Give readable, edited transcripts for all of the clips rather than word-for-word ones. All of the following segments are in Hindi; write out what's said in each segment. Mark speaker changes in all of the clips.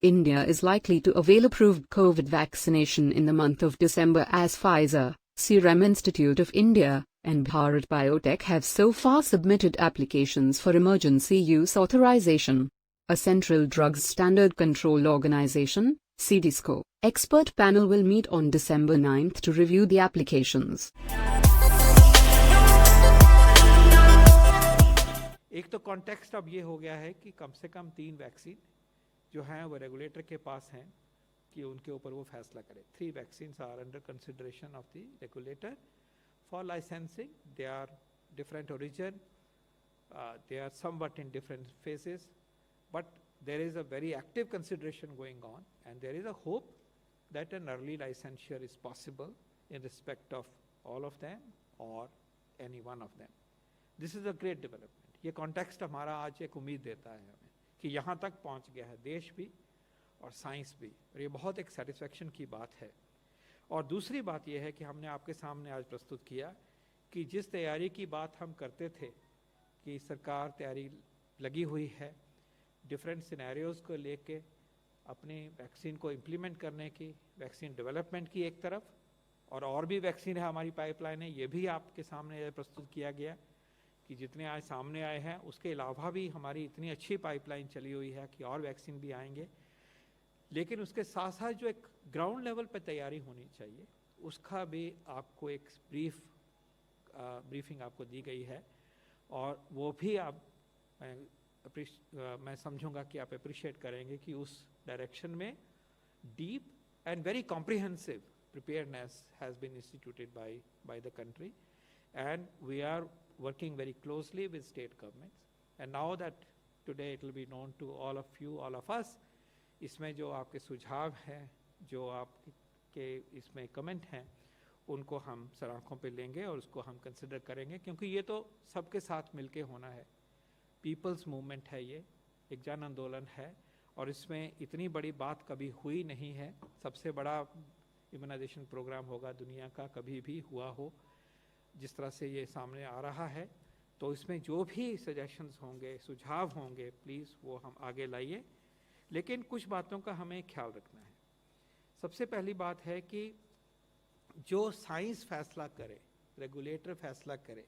Speaker 1: India is likely to avail approved COVID vaccination in the month of December as Pfizer, Serum Institute of India, and Bharat Biotech have so far submitted applications for emergency use authorization. A Central Drugs Standard Control Organization, CDSCO, expert panel will meet on December 9 to review the applications.
Speaker 2: एक तो कॉन्टेक्स्ट अब ये हो गया है कि कम से कम 3 वैक्सीन जो हैं वो रेगुलेटर के पास हैं कि उनके ऊपर वो फैसला करे. 3 vaccines are under consideration of the regulator for licensing. They are different origin, they are somewhat in different phases, but there is a very active consideration going on, and there is a hope that an early licensure is possible in respect of all of them or any one of them. This is a great development. ये कॉन्टेक्स्ट हमारा आज एक उम्मीद देता है हमें कि यहाँ तक पहुँच गया है देश भी और साइंस भी, और ये बहुत एक सेटिस्फेक्शन की बात है. और दूसरी बात ये है कि हमने आपके सामने आज प्रस्तुत किया कि जिस तैयारी की बात हम करते थे कि सरकार तैयारी लगी हुई है डिफरेंट सिनेरियोज़ को लेके अपनी वैक्सीन को इम्प्लीमेंट करने की, वैक्सीन डेवलपमेंट की एक तरफ, और भी वैक्सीन है हमारी पाइपलाइन है, ये भी आपके सामने प्रस्तुत किया गया कि जितने आज सामने आए हैं उसके अलावा भी हमारी इतनी अच्छी पाइपलाइन चली हुई है कि और वैक्सीन भी आएंगे. लेकिन उसके साथ साथ जो एक ग्राउंड लेवल पर तैयारी होनी चाहिए उसका भी आपको एक ब्रीफिंग आपको दी गई है, और वो भी आप मैं समझूंगा कि आप अप्रिशिएट करेंगे कि उस डायरेक्शन में deep and very comprehensive preparedness has been instituted by the country, and we are working very closely with state governments. And now that today it will be known to all of you, all of us, इसमें जो आपके सुझाव हैं, जो आपके इसमें कमेंट हैं, उनको हम सराखों पे लेंगे और उसको हम कंसिडर करेंगे, क्योंकि ये तो सबके साथ मिलके होना है. पीपल्स मूवमेंट है, ये एक जन आंदोलन है, और इसमें इतनी बड़ी बात कभी हुई नहीं है. सबसे बड़ा इम्यूनाइजेशन प्रोग्राम होगा दुनिया का, कभी भी हुआ हो, जिस तरह से ये सामने आ रहा है. तो इसमें जो भी सजेशंस होंगे, सुझाव होंगे, प्लीज़ वो हम आगे लाइए. लेकिन कुछ बातों का हमें ख्याल रखना है. सबसे पहली बात है कि जो साइंस फैसला करे, रेगुलेटर फैसला करे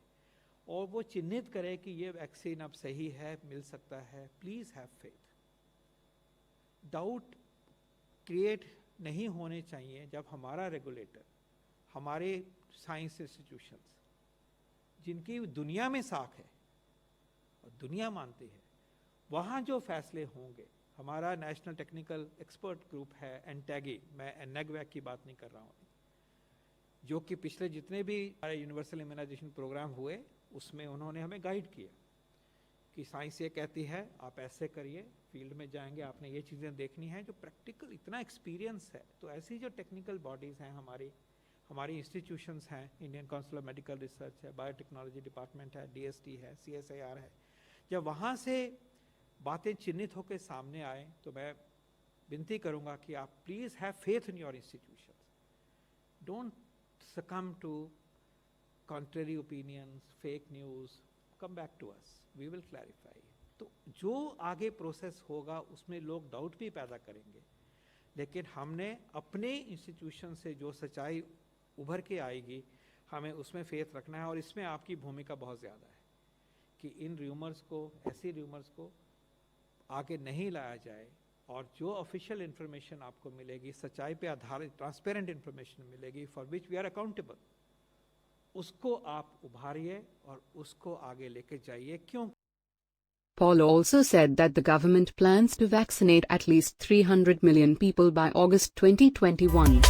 Speaker 2: और वो चिन्हित करे कि ये वैक्सीन अब सही है, मिल सकता है, please have faith. Doubt create नहीं होने चाहिए जब हमारा रेगुलेटर, हमारे साइंस इंस्टीट्यूशंस जिनकी दुनिया में साख है और दुनिया मानती है, वहाँ जो फैसले होंगे. हमारा नेशनल टेक्निकल एक्सपर्ट ग्रुप है एनटैगी, मैं एनएगवैक की बात नहीं कर रहा हूँ, जो कि पिछले जितने भी हमारे यूनिवर्सल इम्यूनाइजेशन प्रोग्राम हुए उसमें उन्होंने हमें गाइड किया कि साइंस ये कहती है आप ऐसे करिए, फील्ड में जाएंगे, आपने ये चीज़ें देखनी हैं, जो प्रैक्टिकल इतना एक्सपीरियंस है. तो ऐसी जो टेक्निकल बॉडीज़ हैं, हमारी इंस्टीट्यूशंस हैं, Indian council of medical research है, बायोटेक्नोलॉजी डिपार्टमेंट है, DST है, CSIR है, जब वहाँ से बातें चिन्हित होकर सामने आए तो मैं विनती करूँगा कि आप please have faith in your institutions. Don't succumb to contrary opinions, fake news. Come back to us, we will clarify. तो जो आगे प्रोसेस होगा उसमें लोग डाउट भी पैदा करेंगे, लेकिन हमने अपने इंस्टीट्यूशन से जो सच्चाई उभर के आएगी हमें उसमें फेथ रखना है. और इसमें आपकी भूमिका बहुत ज़्यादा है कि इन र्यूमर्स को, ऐसी र्यूमर्स को आगे नहीं लाया जाए, और जो ऑफिशियल इन्फॉर्मेशन आपको मिलेगी, सच्चाई पे आधारित ट्रांसपेरेंट इन्फॉर्मेशन मिलेगी, for which we are accountable, उसको आप उभारिए और उसको आगे लेके जाइए. क्यों?
Speaker 1: Paul also said that the government plans to vaccinate at least 300 million people by August 2021.